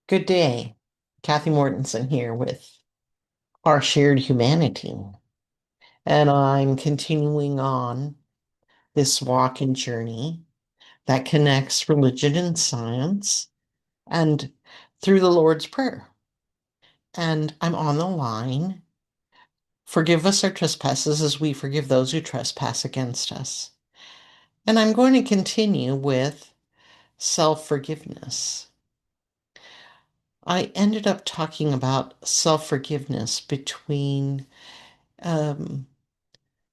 Good day. Kathy Mortensen here with Our Shared Humanity. And I'm continuing on this walk and journey that connects religion and science and through the Lord's Prayer. And I'm on the line. Forgive us our trespasses as we forgive those who trespass against us. And I'm going to continue with self-forgiveness. I ended up talking about self-forgiveness between um,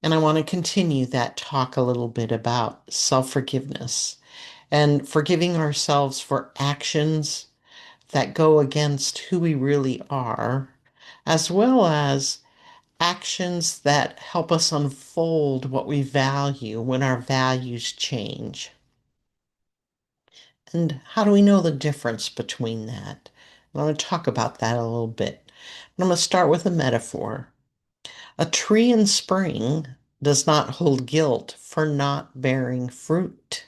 and I want to continue that talk a little bit about self-forgiveness and forgiving ourselves for actions that go against who we really are, as well as actions that help us unfold what we value when our values change. And how do we know the difference between that? I want to talk about that a little bit. I'm going to start with a metaphor. A tree in spring does not hold guilt for not bearing fruit.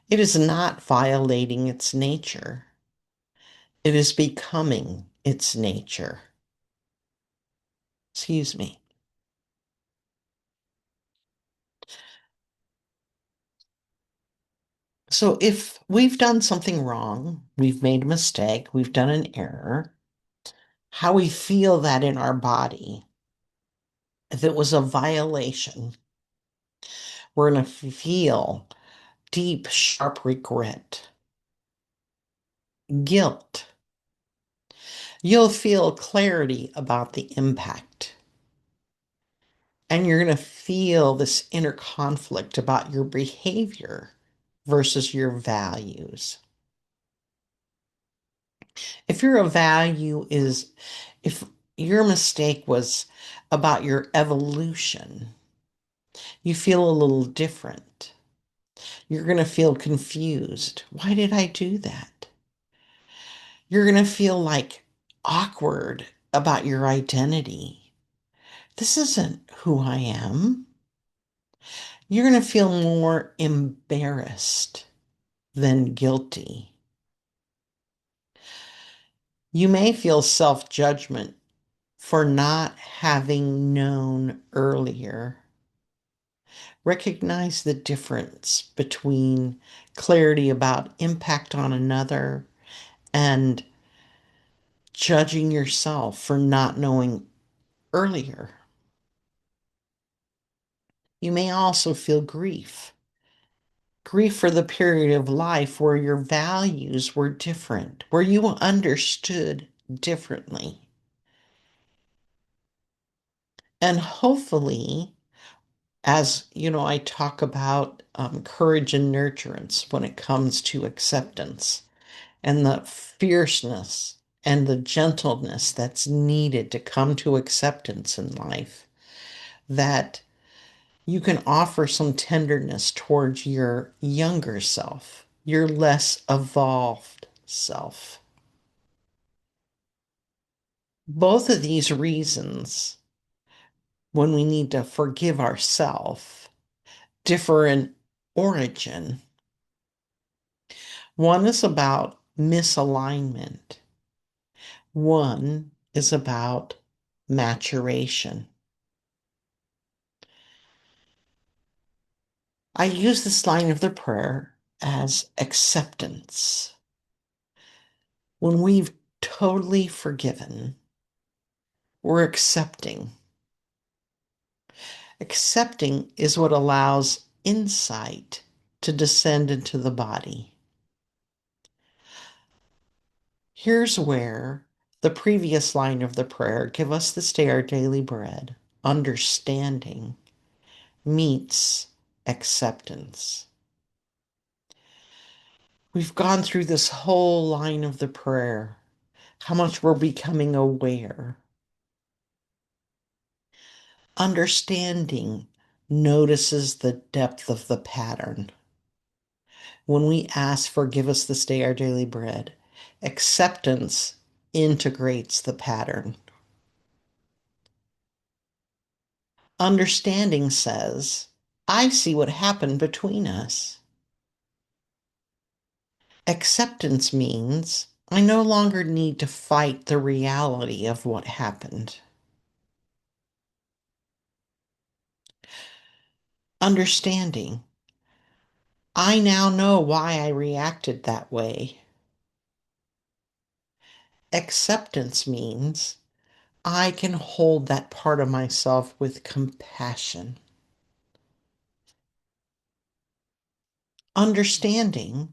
It is not violating its nature. It is becoming its nature. Excuse me. So if we've done something wrong, we've made a mistake, we've done an error, how we feel that in our body, if it was a violation, we're going to feel deep, sharp regret, guilt. You'll feel clarity about the impact. And you're going to feel this inner conflict about your behavior versus your values. If your value is, if your mistake was about your evolution, you feel a little different. You're going to feel confused. Why did I do that? You're going to feel like awkward about your identity. This isn't who I am. You're going to feel more embarrassed than guilty. You may feel self-judgment for not having known earlier. Recognize the difference between clarity about impact on another and judging yourself for not knowing earlier. You may also feel grief. Grief for the period of life where your values were different, where you understood differently. And hopefully, as you know, I talk about courage and nurturance when it comes to acceptance and the fierceness and the gentleness that's needed to come to acceptance in life, that you can offer some tenderness towards your younger self, your less evolved self. Both of these reasons, when we need to forgive ourselves, differ in origin. One is about misalignment. One is about maturation. I use this line of the prayer as acceptance. When we've totally forgiven, we're accepting. Accepting is what allows insight to descend into the body. Here's where the previous line of the prayer, give us this day our daily bread, understanding, meets acceptance. We've gone through this whole line of the prayer, how much we're becoming aware. Understanding notices the depth of the pattern. When we ask, forgive us this day our daily bread, acceptance integrates the pattern. Understanding says, I see what happened between us. Acceptance means I no longer need to fight the reality of what happened. Understanding. I now know why I reacted that way. Acceptance means I can hold that part of myself with compassion. Understanding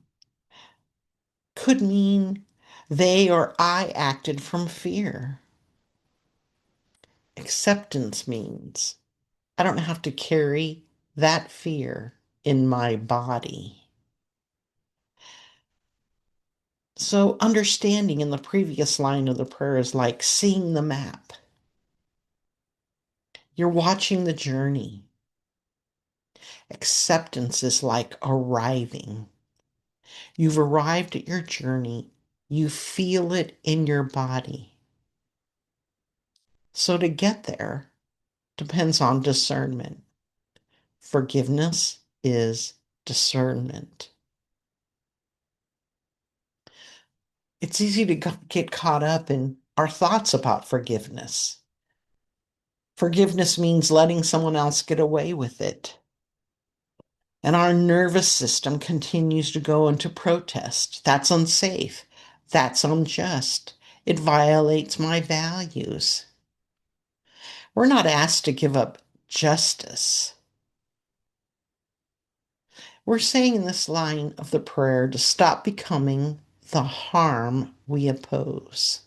could mean they or I acted from fear. Acceptance means I don't have to carry that fear in my body. So, understanding in the previous line of the prayer is like seeing the map. You're watching the journey. Acceptance is like arriving. You've arrived at your journey. You feel it in your body. So, to get there depends on discernment. Forgiveness is discernment. It's easy to get caught up in our thoughts about forgiveness. Forgiveness means letting someone else get away with it. And our nervous system continues to go into protest. That's unsafe. That's unjust. It violates my values. We're not asked to give up justice. We're saying in this line of the prayer to stop becoming the harm we oppose.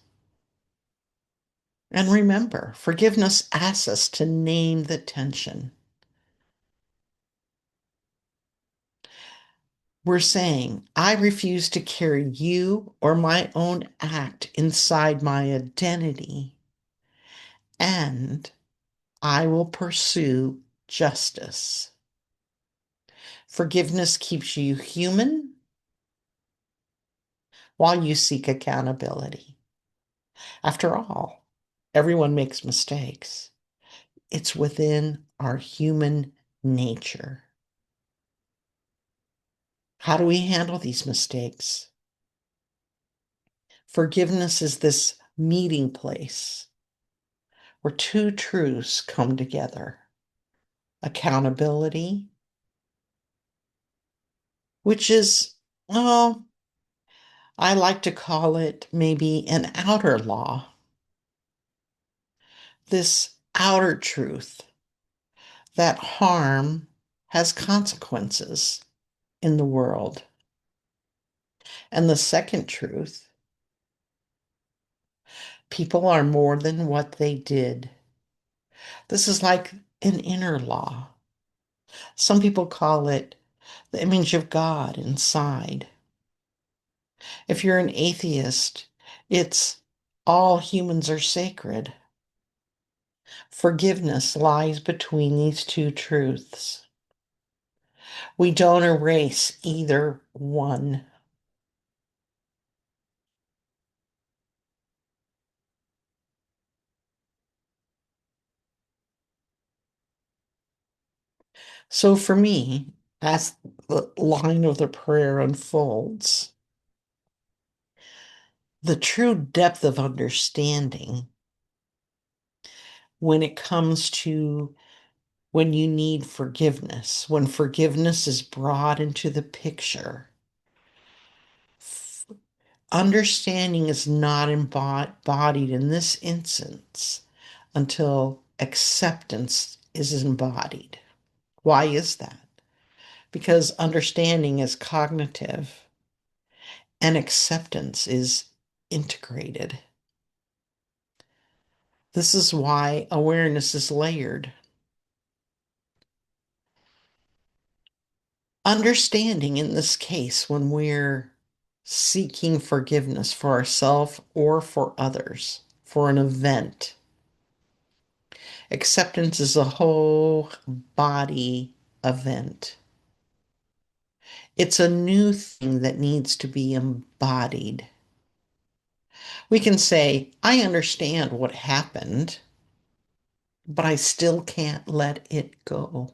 And remember, forgiveness asks us to name the tension. We're saying, I refuse to carry you or my own act inside my identity, and I will pursue justice. Forgiveness keeps you human while you seek accountability. After all, everyone makes mistakes. It's within our human nature. How do we handle these mistakes? Forgiveness is this meeting place where two truths come together. Accountability, which is, well, I like to call it maybe an outer law. This outer truth that harm has consequences in the world. And the second truth, people are more than what they did. This is like an inner law. Some people call it the image of God inside. If you're an atheist, it's all humans are sacred. Forgiveness lies between these two truths. We don't erase either one. So for me, as the line of the prayer unfolds, the true depth of understanding when it comes to when you need forgiveness, when forgiveness is brought into the picture, understanding is not embodied in this instance until acceptance is embodied. Why is that? Because understanding is cognitive and acceptance is integrated. This is why awareness is layered. Understanding in this case, when we're seeking forgiveness for ourselves or for others, for an event, acceptance is a whole body event. It's a new thing that needs to be embodied. We can say, I understand what happened, but I still can't let it go.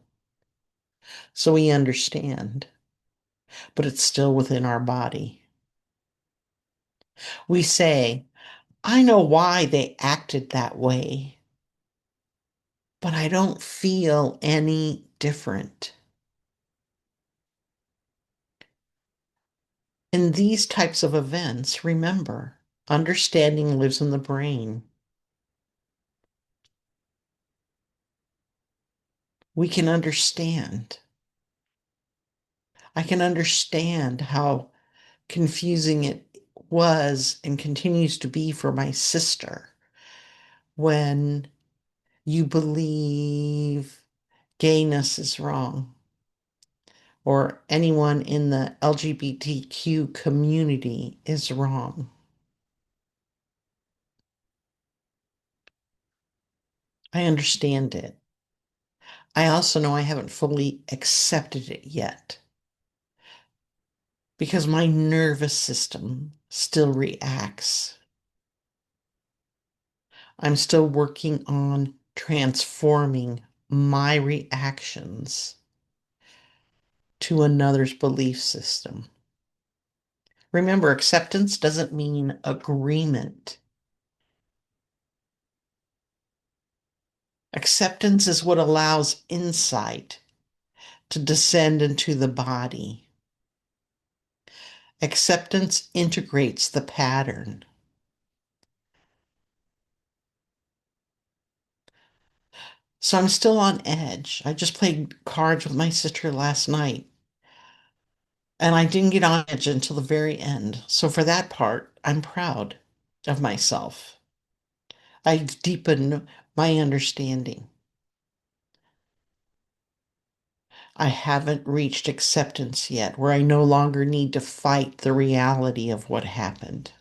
So we understand, but it's still within our body. We say, I know why they acted that way, but I don't feel any different. In these types of events, remember, understanding lives in the brain. We can understand. I can understand how confusing it was and continues to be for my sister when you believe gayness is wrong or anyone in the LGBTQ community is wrong. I understand it. I also know I haven't fully accepted it yet because my nervous system still reacts. I'm still working on transforming my reactions to another's belief system. Remember, acceptance doesn't mean agreement. Acceptance is what allows insight to descend into the body. Acceptance integrates the pattern. So I'm still on edge. I just played cards with my sister last night, and I didn't get on edge until the very end. So for that part, I'm proud of myself. I've deepened my understanding. I haven't reached acceptance yet, where I no longer need to fight the reality of what happened.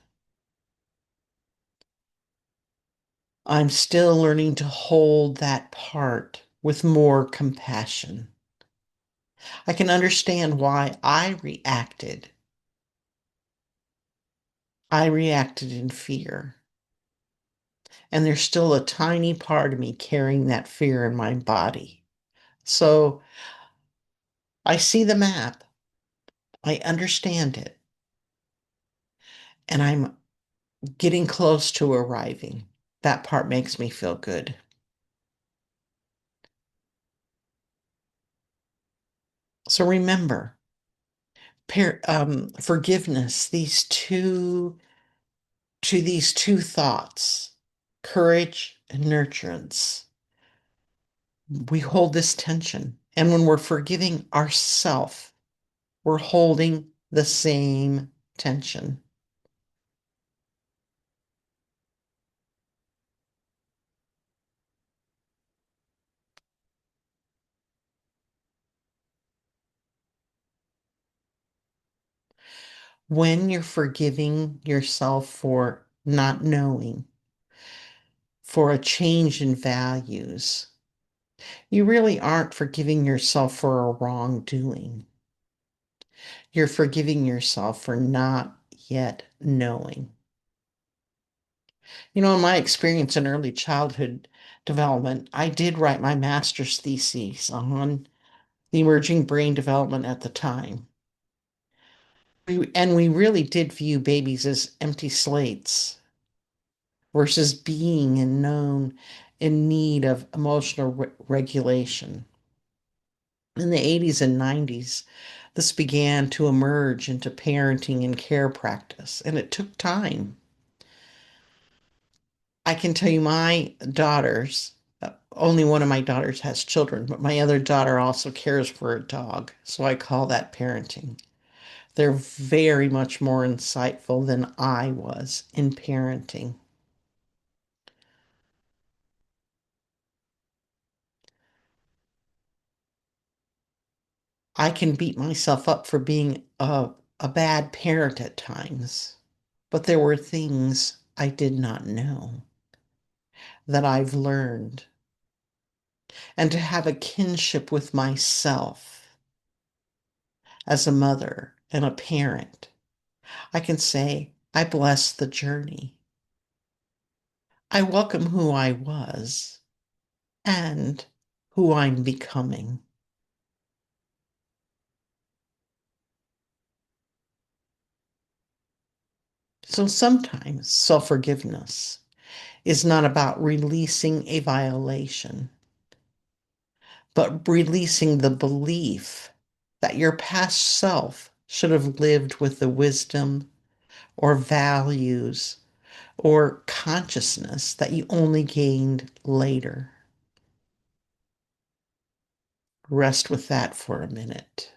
I'm still learning to hold that part with more compassion. I can understand why I reacted. I reacted in fear. And there's still a tiny part of me carrying that fear in my body. So I see the map, I understand it, and I'm getting close to arriving. That part makes me feel good. So remember, forgiveness, these two thoughts, courage and nurturance. We hold this tension. And when we're forgiving ourself, we're holding the same tension. When you're forgiving yourself for not knowing, for a change in values, you really aren't forgiving yourself for a wrongdoing. You're forgiving yourself for not yet knowing. In my experience in early childhood development, I did write my master's thesis on the emerging brain development at the time. And we really did view babies as empty slates versus being and known in need of emotional regulation. In the 80s and 90s, this began to emerge into parenting and care practice, and it took time. I can tell you my daughters, only one of my daughters has children, but my other daughter also cares for a dog. So I call that parenting. They're very much more insightful than I was in parenting. I can beat myself up for being a bad parent at times, but there were things I did not know that I've learned. And to have a kinship with myself as a mother and a parent, I can say, I bless the journey. I welcome who I was and who I'm becoming. So sometimes self forgiveness is not about releasing a violation, but releasing the belief that your past self should have lived with the wisdom or values or consciousness that you only gained later. Rest with that for a minute.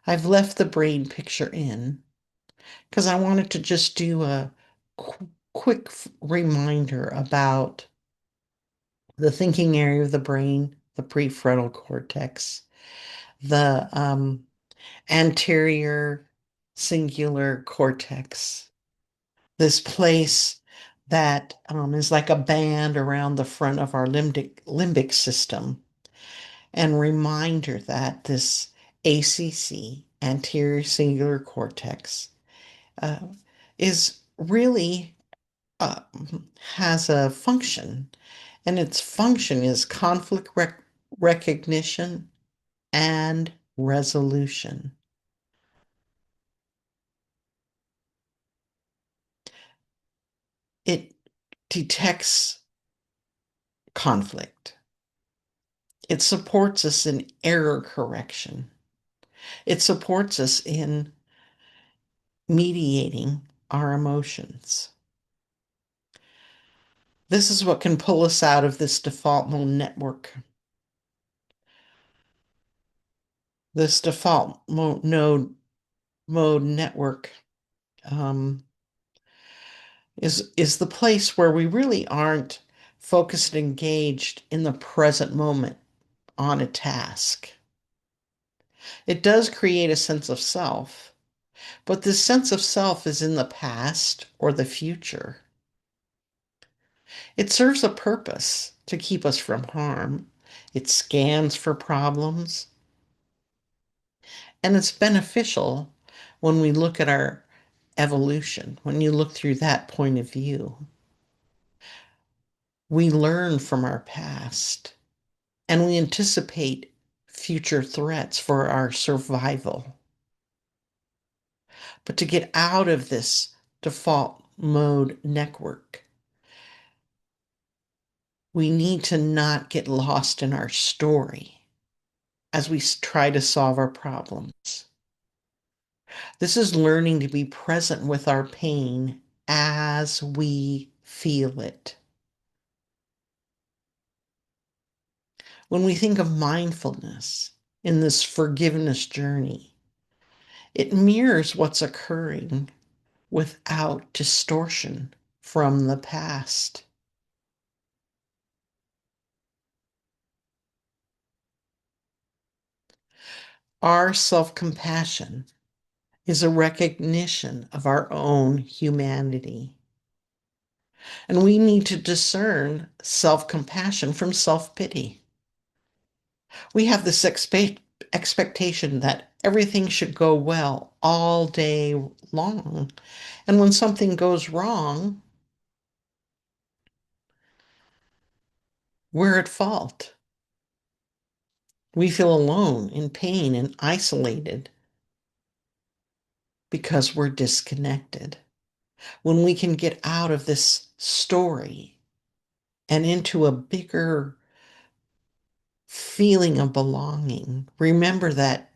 I've left the brain picture in because I wanted to just do a quick reminder about the thinking area of the brain, the prefrontal cortex, the anterior cingulate cortex, this place that is like a band around the front of our limbic system, and reminder that this ACC, anterior cingulate cortex, uh, is really uh, has a function, and its function is conflict recognition and resolution. It detects conflict. It supports us in error correction. It supports us in mediating our emotions. This is what can pull us out of this default mode network. This default mode network um, is the place where we really aren't focused and engaged in the present moment on a task. It does create a sense of self, but this sense of self is in the past or the future. It serves a purpose to keep us from harm. It scans for problems, and it's beneficial when we look at our evolution, when you look through that point of view. We learn from our past and we anticipate future threats for our survival. But to get out of this default mode network, we need to not get lost in our story as we try to solve our problems. This is learning to be present with our pain as we feel it. When we think of mindfulness in this forgiveness journey, it mirrors what's occurring without distortion from the past. Our self compassion is a recognition of our own humanity. And we need to discern self compassion from self pity. We have this expectation that everything should go well all day long. And when something goes wrong, we're at fault. We feel alone, in pain, and isolated because we're disconnected. When we can get out of this story and into a bigger feeling of belonging, remember that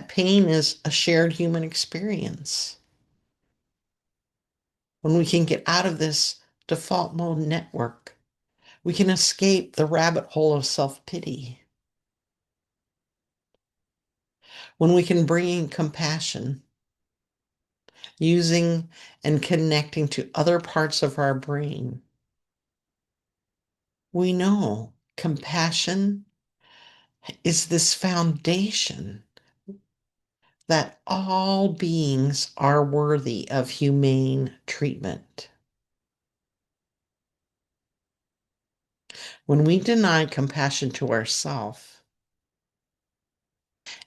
pain is a shared human experience. When we can get out of this default mode network, we can escape the rabbit hole of self pity. When we can bring in compassion, using and connecting to other parts of our brain, we know compassion is this foundation that all beings are worthy of humane treatment. When we deny compassion to ourselves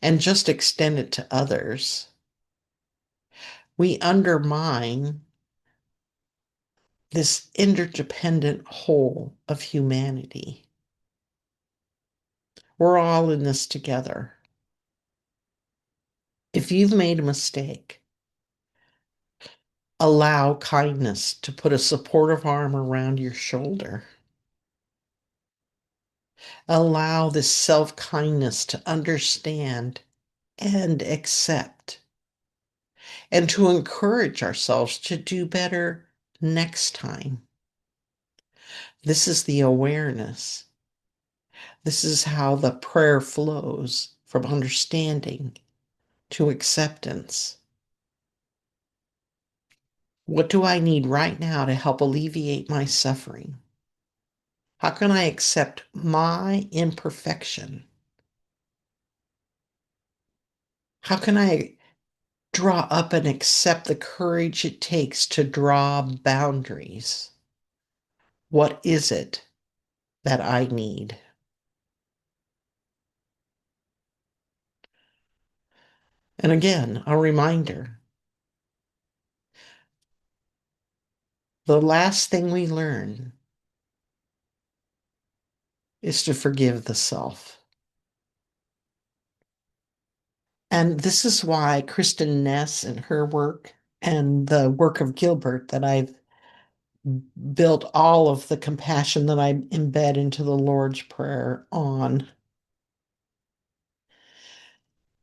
and just extend it to others, we undermine this interdependent whole of humanity. We're all in this together. If you've made a mistake, allow kindness to put a supportive arm around your shoulder. Allow this self-kindness to understand and accept, and to encourage ourselves to do better next time. This is the awareness. This is how the prayer flows from understanding to acceptance. What do I need right now to help alleviate my suffering? How can I accept my imperfection? How can I draw up and accept the courage it takes to draw boundaries? What is it that I need? And again, a reminder, the last thing we learn is to forgive the self. And this is why Kristen Ness and her work and the work of Gilbert that I've built all of the compassion that I embed into the Lord's Prayer on.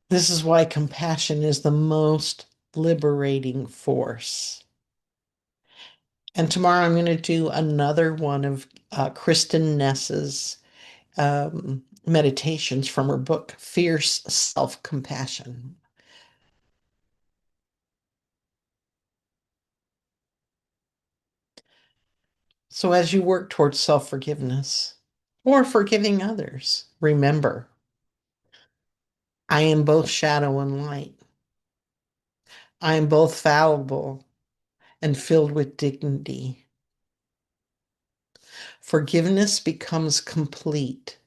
This is why compassion is the most liberating force. And tomorrow I'm going to do another one of Kristen Ness's meditations from her book, Fierce Self-Compassion. So as you work towards self-forgiveness or forgiving others, remember, I am both shadow and light. I am both fallible and filled with dignity. Forgiveness becomes complete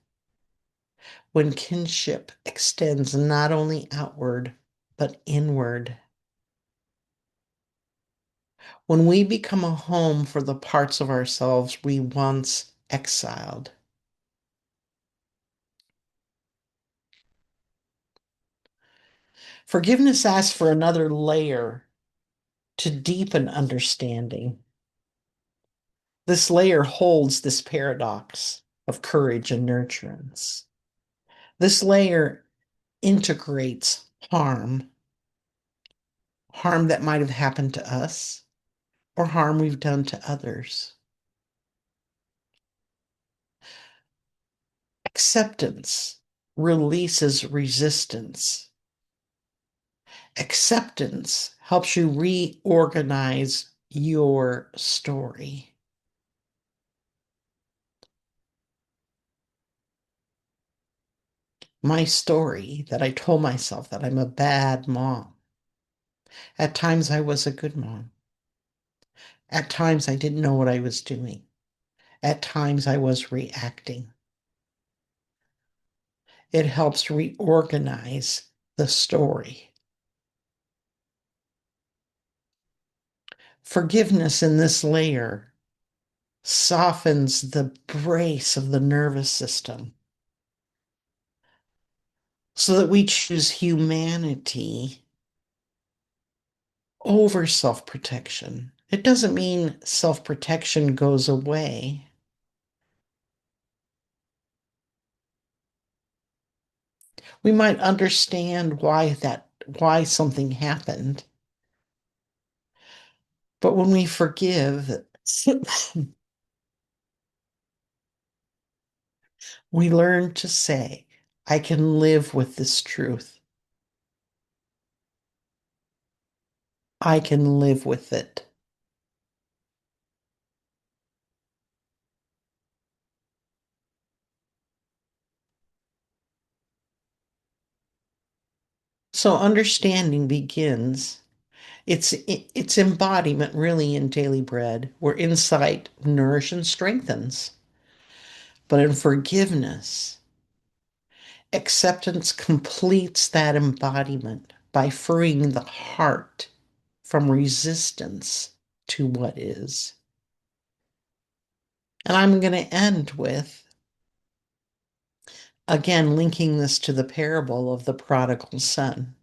when kinship extends not only outward, but inward. When we become a home for the parts of ourselves we once exiled. Forgiveness asks for another layer to deepen understanding. This layer holds this paradox of courage and nurturance. This layer integrates harm that might have happened to us or harm we've done to others. Acceptance releases resistance. Acceptance helps you reorganize your story. My story that I told myself that I'm a bad mom. At times I was a good mom. At times I didn't know what I was doing. At times I was reacting. It helps reorganize the story. Forgiveness in this layer softens the brace of the nervous system so that we choose humanity over self-protection. It doesn't mean self-protection goes away. We might understand why something happened, but when we forgive, we learn to say, I can live with this truth. I can live with it. So understanding begins. It's embodiment really in daily bread, where insight nourishes and strengthens. But in forgiveness, acceptance completes that embodiment by freeing the heart from resistance to what is. And I'm going to end with, again, linking this to the parable of the prodigal son.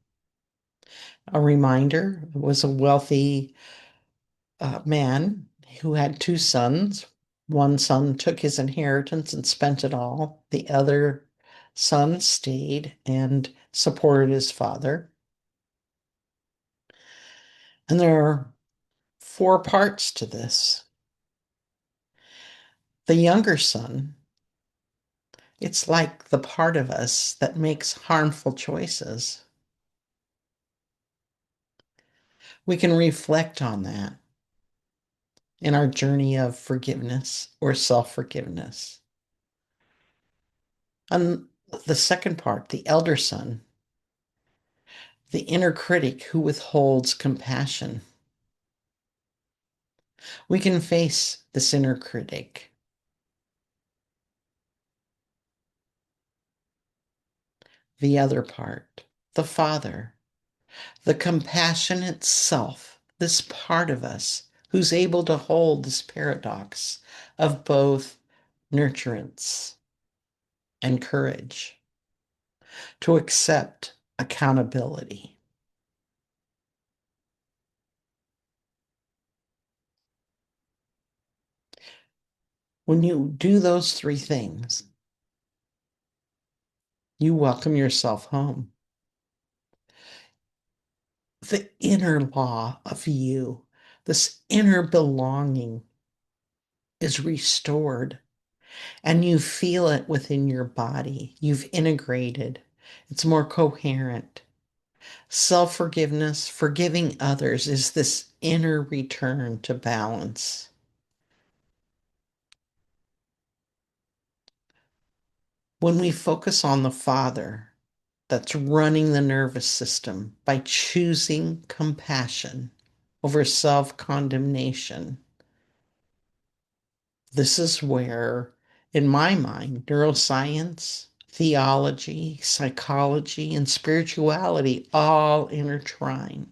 A reminder was a wealthy man who had two sons. One son took his inheritance and spent it all. The other son stayed and supported his father. And there are four parts to this. The younger son, it's like the part of us that makes harmful choices. We can reflect on that in our journey of forgiveness or self-forgiveness. And the second part, the elder son, the inner critic who withholds compassion. We can face this inner critic. The other part, the father, the compassionate self, this part of us who's able to hold this paradox of both nurturance and courage, to accept accountability. When you do those three things, you welcome yourself home. The inner law of you, this inner belonging is restored and you feel it within your body. You've integrated, it's more coherent. Self forgiveness, forgiving others is this inner return to balance. When we focus on the Father that's running the nervous system by choosing compassion over self condemnation, this is where, in my mind, neuroscience, theology, psychology, and spirituality all intertwine.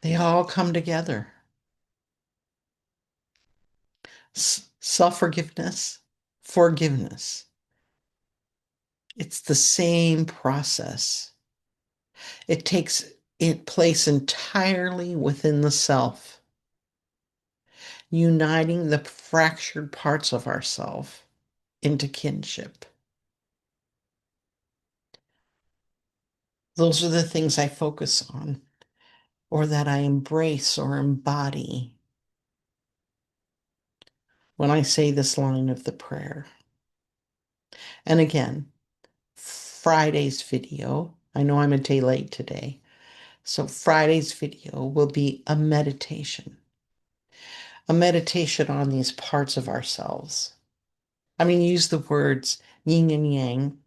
They all come together. Self forgiveness, forgiveness. It's the same process. It takes it place entirely within the self, uniting the fractured parts of ourself into kinship. Those are the things I focus on, or that I embrace or embody when I say this line of the prayer. And again, Friday's video, I know I'm a day late today, so Friday's video will be a meditation on these parts of ourselves. I'm going to use the words yin and yang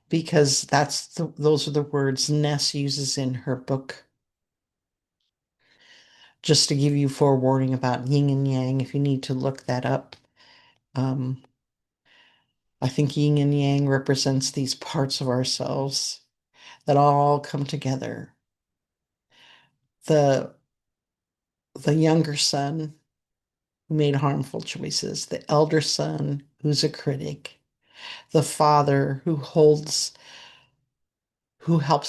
because those are the words Ness uses in her book. Just to give you forewarning about yin and yang, if you need to look that up. Um, I think yin and yang represents these parts of ourselves that all come together. The the younger son who made harmful choices, the elder son who's a critic, the father who helps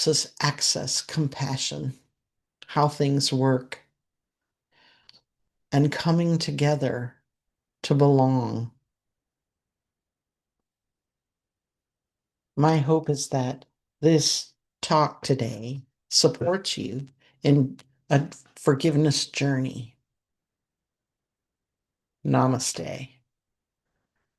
us access compassion, how things work, and coming together to belong. My hope is that this talk today supports you in a forgiveness journey. Namaste.